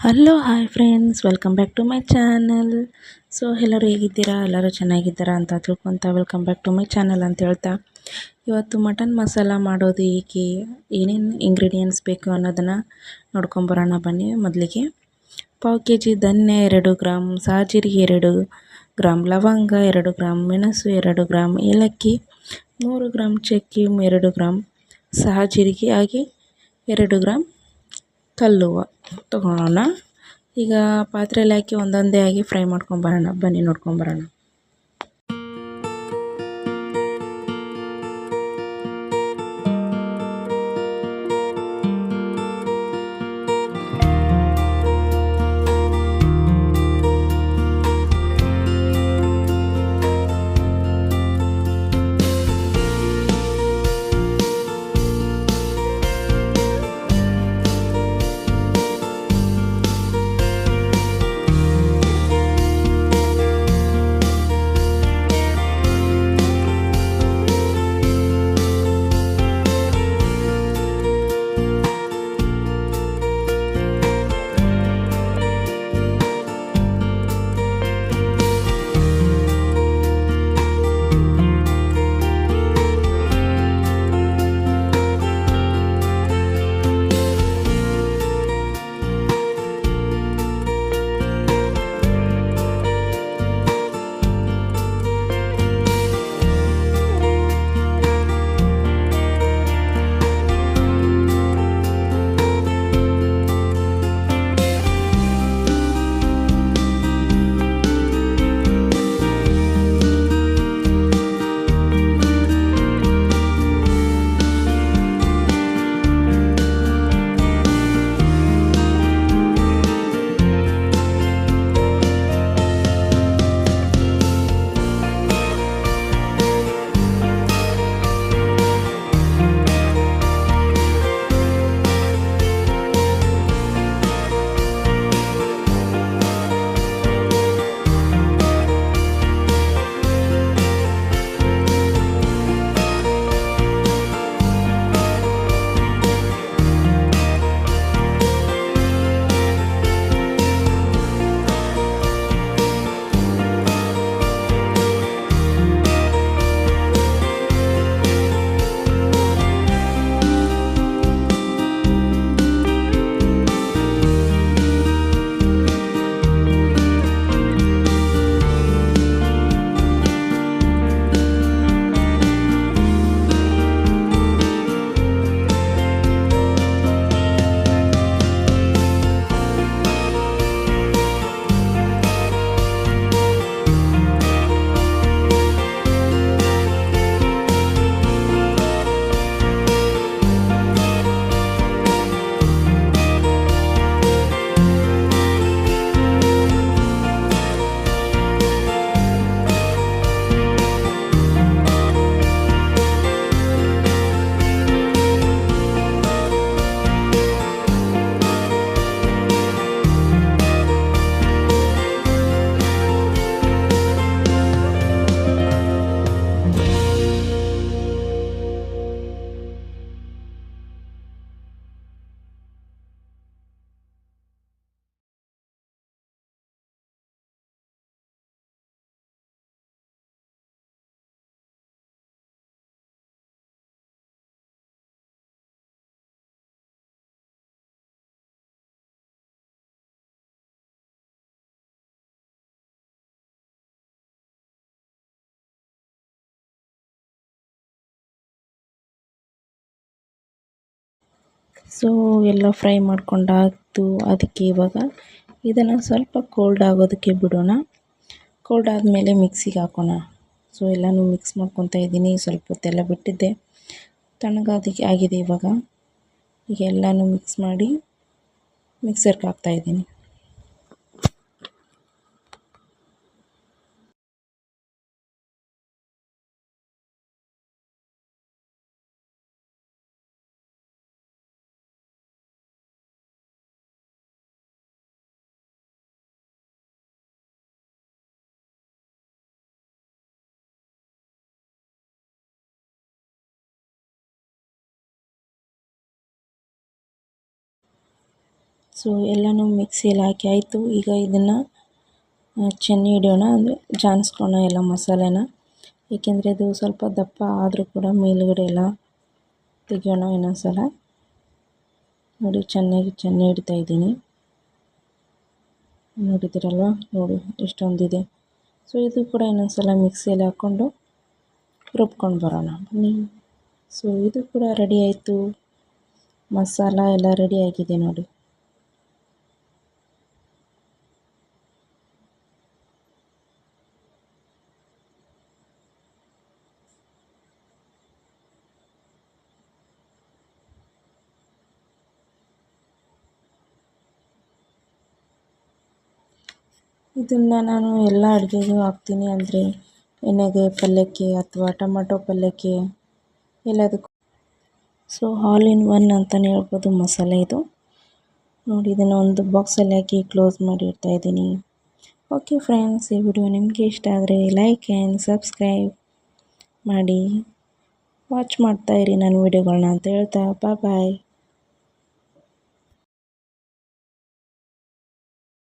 Hello hi friends, welcome back to my channel. So ಎಲ್ಲರೂ ಹೇಗಿದ್ದೀರಾ? ಎಲ್ಲರೂ ಚೆನ್ನಾಗಿದ್ದೀರಾ ಅಂತ ತಿಳ್ಕೊತ welcome back to my channel ಅಂತ ಹೇಳ್ತಾ, ಇವತ್ತು ಮಟನ್ ಮಸಾಲ ಮಾಡೋದು ಹೇಗೆ, ಏನೇನು ಇಂಗ್ರೀಡಿಯೆಂಟ್ಸ್ ಬೇಕು ಅನ್ನೋದನ್ನು ನೋಡ್ಕೊಂಬರೋಣ ಬನ್ನಿ. ಮೊದಲಿಗೆ ಪಾವು ಕೆಜಿ ಧನ್ಯ 2 ಗ್ರಾಮ್, ಸಾಜೀರಿಗೆ 2 ಗ್ರಾಮ್, ಲವಂಗ 2 ಗ್ರಾಮ್, ಮೆಣಸು 2 ಗ್ರಾಮ್, ಏಲಕ್ಕಿ 3 ಗ್ರಾಮ್, ಚಕ್ಕೆ 2 ಗ್ರಾಮ್, ಸಾಜೀರಿಗೆ ಹಾಗೆ 2 ಗ್ರಾಮ್ ಕಲ್ಲುವ ತೊಗೊಳ್ಳೋಣ. ಈಗ ಪಾತ್ರೆಯಲ್ಲಿ ಹಾಕಿ ಒಂದೊಂದೇ ಆಗಿ ಫ್ರೈ ಮಾಡ್ಕೊಂಬರೋಣ ಬನ್ನಿ, ನೋಡ್ಕೊಂಬರೋಣ. ಸೊ ಎಲ್ಲ ಫ್ರೈ ಮಾಡ್ಕೊಂಡಾಯ್ತು. ಅದಕ್ಕೆ ಇವಾಗ ಇದನ್ನು ಸ್ವಲ್ಪ ಕೋಲ್ಡ್ ಆಗೋದಕ್ಕೆ ಬಿಡೋಣ. ಕೋಲ್ಡ್ ಆದಮೇಲೆ ಮಿಕ್ಸಿಗೆ ಹಾಕೋಣ. ಸೊ ಎಲ್ಲನೂ ಮಿಕ್ಸ್ ಮಾಡ್ಕೊತಾ ಇದ್ದೀನಿ. ಸ್ವಲ್ಪ ಹೊತ್ತೆಲ್ಲ ಬಿಟ್ಟಿದ್ದೆ, ತಣ್ಣಗಾದಕ್ಕೆ ಆಗಿದೆ. ಇವಾಗ ಈಗ ಎಲ್ಲನೂ ಮಿಕ್ಸ್ ಮಾಡಿ ಮಿಕ್ಸರ್ಗೆ ಹಾಕ್ತಾಯಿದ್ದೀನಿ. ಸೊ ಎಲ್ಲನೂ ಮಿಕ್ಸಿಯಲ್ಲಿ ಹಾಕಿ ಆಯಿತು. ಈಗ ಇದನ್ನು ಚೆನ್ನಿ ಹಿಡಿಯೋಣ, ಅಂದರೆ ಜಾನ್ಸ್ಕೊಳ್ಳೋಣ ಎಲ್ಲ ಮಸಾಲೆನ, ಏಕೆಂದರೆ ಇದು ಸ್ವಲ್ಪ ದಪ್ಪ ಆದರೂ ಕೂಡ ಮೇಲುಗಡೆ ಎಲ್ಲ ತೆಗೆಯೋಣ ಇನ್ನೊಂದು ಸಲ. ನೋಡಿ ಚೆನ್ನಾಗಿ ಚೆನ್ನಿ ಹಿಡಿತಾ ಇದ್ದೀನಿ, ನೋಡಿದ್ದೀರಲ್ವ, ನೋಡಿ ಎಷ್ಟೊಂದಿದೆ. ಸೊ ಇದು ಕೂಡ ಇನ್ನೊಂದು ಸಲ ಮಿಕ್ಸಿಯಲ್ಲಿ ಹಾಕ್ಕೊಂಡು ರುಬ್ಕೊಂಡು ಬರೋಣ ಬನ್ನಿ. ಸೊ ಇದು ಕೂಡ ರೆಡಿ ಆಯಿತು, ಮಸಾಲ ಎಲ್ಲ ರೆಡಿ ಆಗಿದೆ ನೋಡಿ. ಇದನ್ನು ನಾನು ಎಲ್ಲ ಅಡುಗೆಗೂ ಹಾಕ್ತೀನಿ, ಅಂದರೆ ಎಣ್ಣೆಗೆ, ಪಲ್ಯಕ್ಕೆ ಅಥವಾ ಟೊಮಟೊ ಪಲ್ಯಕ್ಕೆ ಎಲ್ಲದಕ್ಕೂ. ಸೊ ಆಲ್ ಇನ್ ಒನ್ ಅಂತಲೇ ಹೇಳ್ಬೋದು ಮಸಾಲೆ ಇದು. ನೋಡಿ ಇದನ್ನು ಒಂದು ಬಾಕ್ಸಲ್ಲಿ ಹಾಕಿ ಕ್ಲೋಸ್ ಮಾಡಿ ಇಡ್ತಾ ಇದ್ದೀನಿ. ಓಕೆ ಫ್ರೆಂಡ್ಸ್, ಈ ವಿಡಿಯೋ ನಿಮಗೆ ಇಷ್ಟ ಆದರೆ ಲೈಕ್ ಆ್ಯಂಡ್ ಸಬ್ಸ್ಕ್ರೈಬ್ ಮಾಡಿ ವಾಚ್ ಮಾಡ್ತಾಯಿರಿ ನನ್ನ ವಿಡಿಯೋಗಳನ್ನ ಅಂತ ಹೇಳ್ತಾ ಬಾಯ್.